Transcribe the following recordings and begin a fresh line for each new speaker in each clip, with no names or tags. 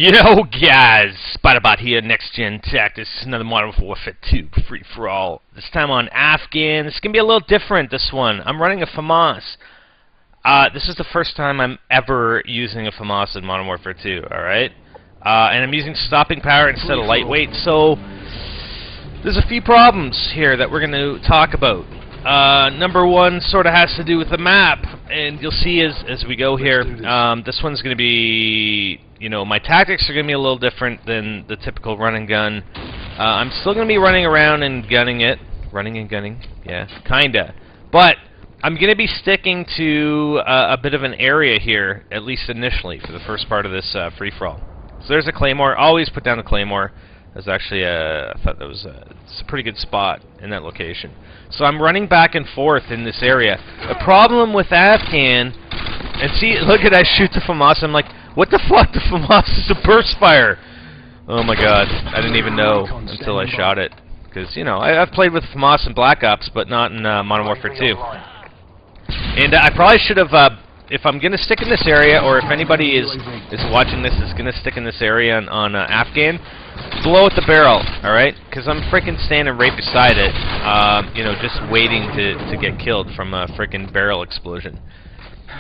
Yo guys, Spiderbot here, Next Gen Tech. This is another Modern Warfare 2 free-for-all. This time on Afghan. This is going to be a little different, this one. I'm running a FAMAS. This is the first time I'm ever using a FAMAS in Modern Warfare 2, alright? And I'm using stopping power instead of lightweight, so there's a few problems here that we're going to talk about. Number one sort of has to do with the map, and you'll see as we go here, this one's going to be, you know, my tactics are going to be a little different than the typical run and gun. I'm still going to be running around and gunning it. Running and gunning, yeah, kinda. But I'm going to be sticking to a bit of an area here, at least initially, for the first part of this free-for-all. So there's a claymore. Always put down a claymore. There's actually I thought that was it's a pretty good spot in that location. So I'm running back and forth in this area. The problem with Afghan, and see, look at I shoot the FAMAS. I'm like, what the fuck? The FAMAS is a burst fire. Oh my god, I didn't even know until I shot it. Because, you know, I've played with FAMAS in Black Ops, but not in Modern Warfare 2. And I probably should have, if I'm going to stick in this area, or if anybody is watching this is going to stick in this area on Afghan, blow at the barrel, alright? Because I'm freaking standing right beside it, you know, just waiting to get killed from a freaking barrel explosion.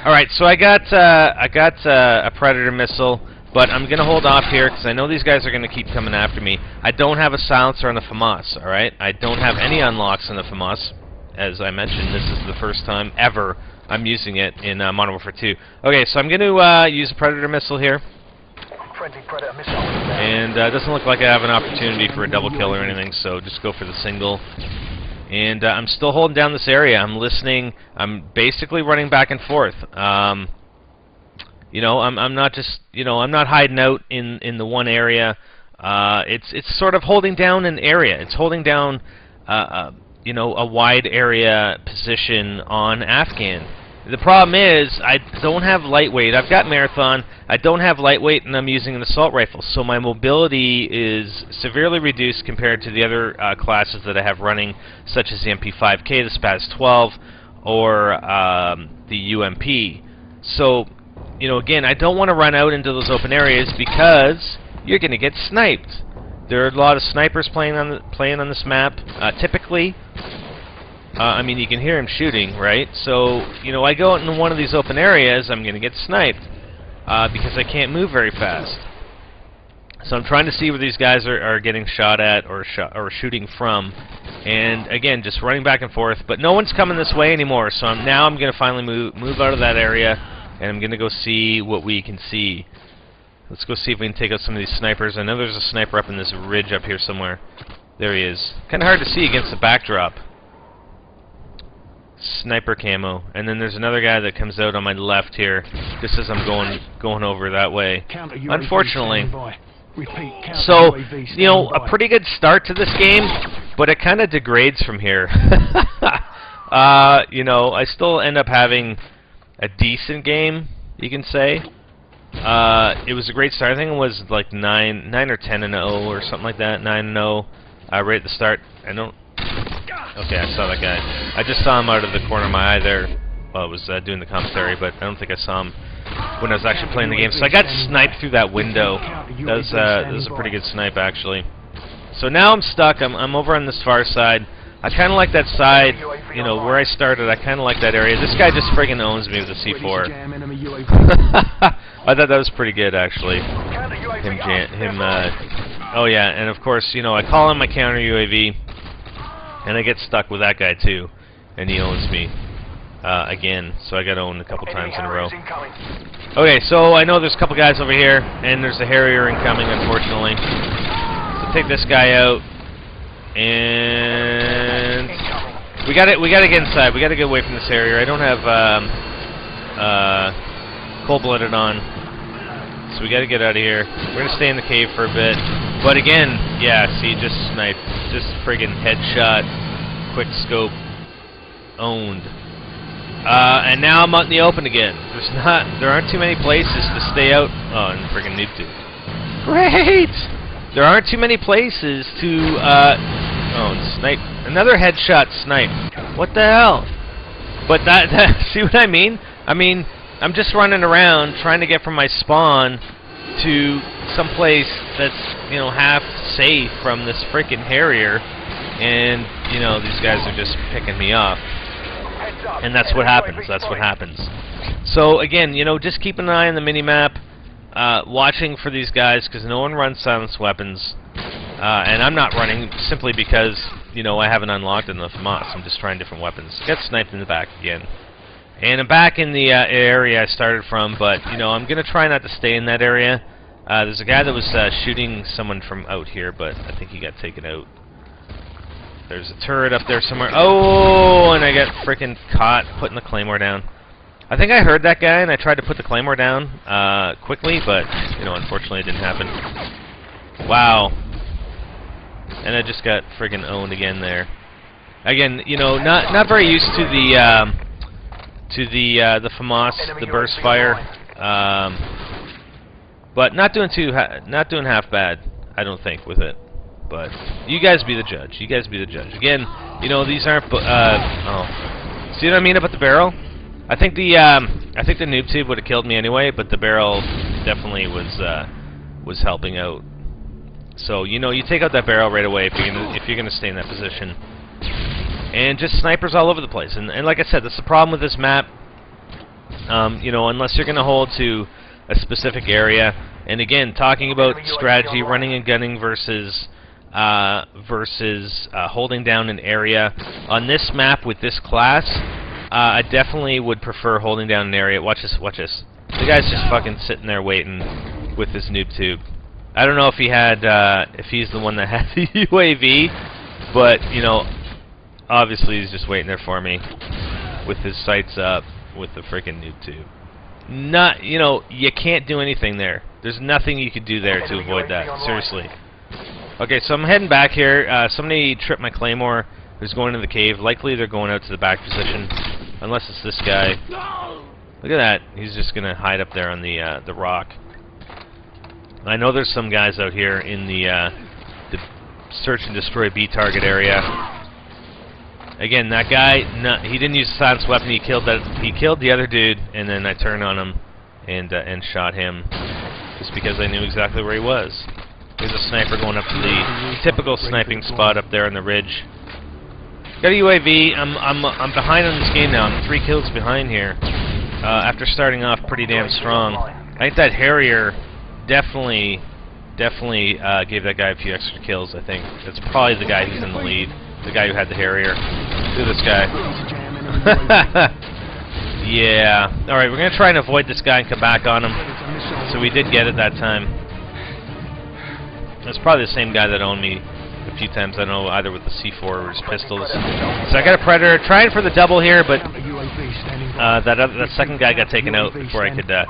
Alright, so I got a Predator missile, but I'm going to hold off here because I know these guys are going to keep coming after me. I don't have a silencer on the FAMAS, alright? I don't have any unlocks on the FAMAS. As I mentioned, this is the first time ever I'm using it in Modern Warfare 2. Okay, so I'm going to use a Predator missile here. And it doesn't look like I have an opportunity for a double kill or anything, so just go for the single. And I'm still holding down this area. I'm listening. I'm basically running back and forth. You know, I'm not just, you know, I'm not hiding out in the one area. It's sort of holding down an area. It's holding down you know, a wide area position on Afghan. The problem is, I don't have lightweight. I've got Marathon. I don't have lightweight, and I'm using an assault rifle. So my mobility is severely reduced compared to the other classes that I have running, such as the MP5K, the SPAS-12, or the UMP. So, you know, again, I don't want to run out into those open areas because you're going to get sniped. There are a lot of snipers playing on this map. Typically, I mean, you can hear him shooting, right? So, you know, I go out into one of these open areas, I'm going to get sniped because I can't move very fast. So I'm trying to see where these guys are getting shot at or shooting from. And again, just running back and forth. But no one's coming this way anymore. So now I'm going to finally move out of that area, and I'm going to go see what we can see. Let's go see if we can take out some of these snipers. I know there's a sniper up in this ridge up here somewhere. There he is. Kind of hard to see against the backdrop. Sniper camo. And then there's another guy that comes out on my left here, just as I'm going over that way. Unfortunately. So, you know, a pretty good start to this game, but it kind of degrades from here. You know, I still end up having a decent game, you can say. It was a great start. I think it was like 9 or 10-0 or something like that. 9-0 right at the start. I don't. Okay, I saw that guy. I just saw him out of the corner of my eye there. Well, I was doing the commentary, but I don't think I saw him when I was actually playing the game. So I got sniped through that window. That was a pretty good snipe, actually. So now I'm stuck. I'm over on this far side. I kind of like that side, you know, where I started. I kind of like that area. This guy just friggin' owns me with a C4. I thought that was pretty good, actually. Oh yeah, and of course, you know, I call on my counter UAV, and I get stuck with that guy too, and he owns me again. So I got owned a couple times in a row. Okay, so I know there's a couple guys over here, and there's a Harrier incoming, unfortunately. So take this guy out. And we gotta get inside. We gotta get away from this area. I don't have cold-blooded on, so we gotta get out of here. We're gonna stay in the cave for a bit. But again, yeah, see, just sniped, just friggin' headshot, quick scope, owned. And now I'm out in the open again. There aren't too many places to stay out. Oh, and friggin' noob tube. Great. There aren't too many places to. Oh, snipe. Another headshot snipe. What the hell? But that see what I mean? I mean, I'm just running around trying to get from my spawn to someplace that's, you know, half safe from this freaking Harrier, and, you know, these guys are just picking me off. And that's what happens. That's what happens. So, again, you know, just keep an eye on the mini-map, watching for these guys, because no one runs silenced weapons. And I'm not running simply because, you know, I haven't unlocked enough FAMAS. I'm just trying different weapons. Got sniped in the back again. And I'm back in the area I started from, but, you know, I'm going to try not to stay in that area. There's a guy that was shooting someone from out here, but I think he got taken out. There's a turret up there somewhere. Oh, and I got freaking caught putting the claymore down. I think I heard that guy, and I tried to put the claymore down quickly, but, you know, unfortunately it didn't happen. Wow. And I just got friggin' owned again there. Again, you know, not very used to the FAMAS, the burst fire, but not doing half bad, I don't think, with it. But you guys be the judge. You guys be the judge. Again, you know, these aren't. Oh, see what I mean about the barrel? I think the noob tube would have killed me anyway, but the barrel definitely was helping out. So, you know, you take out that barrel right away if you're gonna stay in that position. And just snipers all over the place. And like I said, that's the problem with this map. You know, unless you're gonna hold to a specific area. And again, talking about strategy, running and gunning versus holding down an area on this map with this class, I definitely would prefer holding down an area. Watch this. Watch this. The guy's just fucking sitting there waiting with his noob tube. I don't know if he had, if he's the one that had the UAV, but, you know, obviously he's just waiting there for me with his sights up with the freaking noob tube. Not, you know, you can't do anything there. There's nothing you could do there to avoid that. Seriously. Okay, so I'm heading back here. Somebody tripped my claymore who's going to the cave. Likely they're going out to the back position, unless it's this guy. Look at that. He's just going to hide up there on the rock. I know there's some guys out here in the search and destroy B target area. Again, that guy, he didn't use a silenced weapon. He killed the other dude, and then I turned on him and shot him just because I knew exactly where he was. There's a sniper going up to the typical sniping spot up there on the ridge. Got a UAV. I'm behind on this game now. I'm 3 kills behind here. After starting off pretty damn strong. I think that Harrier definitely gave that guy a few extra kills, I think. That's probably the guy who's in the lead. The guy who had the Harrier. Look at this guy. Yeah. Alright, we're going to try and avoid this guy and come back on him. So we did get it that time. That's probably the same guy that owned me a few times. I don't know, either with the C4 or his pistols. So I got a Predator. Trying for the double here, but that second guy got taken out before I could get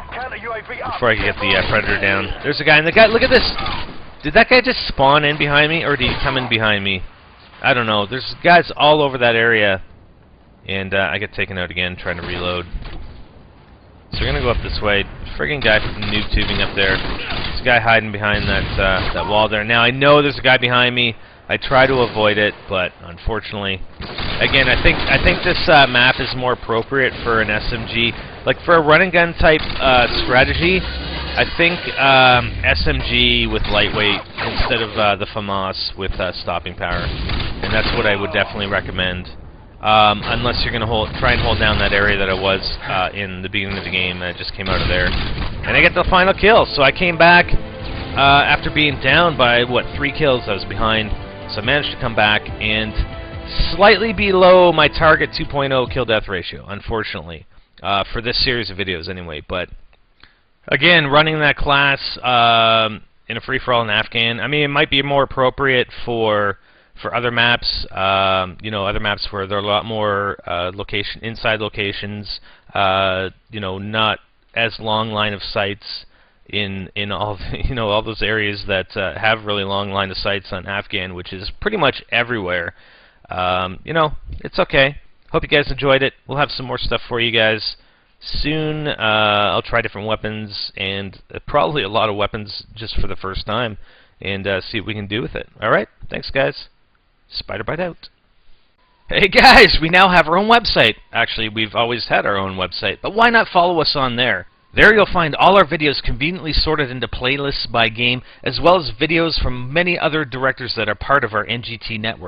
the Predator down. There's a guy, and the guy, look at this! Did that guy just spawn in behind me, or did he come in behind me? I don't know. There's guys all over that area, and I get taken out again trying to reload. So we're gonna go up this way. Friggin' guy from noob tubing up there. There's a guy hiding behind that wall there. Now I know there's a guy behind me. I try to avoid it, but unfortunately, again, I think this map is more appropriate for an SMG. Like for a run and gun type strategy, I think SMG with lightweight instead of the FAMAS with stopping power, and that's what I would definitely recommend. Unless you're gonna try and hold down that area that I was in the beginning of the game. I just came out of there, and I get the final kill. So I came back after being down by what, 3 kills. I was behind, so I managed to come back and slightly below my target 2.0 kill death ratio, unfortunately, for this series of videos anyway. But again, running that class in a free-for-all in Afghan, I mean, it might be more appropriate for other maps, you know, other maps where there are a lot more inside locations, you know, not as long line of sights in all you know, all those areas that have really long line of sights on Afghan, which is pretty much everywhere. You know, it's okay. Hope you guys enjoyed it. We'll have some more stuff for you guys soon. I'll try different weapons, and probably a lot of weapons just for the first time, and see what we can do with it. Alright, thanks guys. Spider-Bite out. Hey guys, we now have our own website. Actually, we've always had our own website, but why not follow us on there? There you'll find all our videos conveniently sorted into playlists by game, as well as videos from many other directors that are part of our NGT network.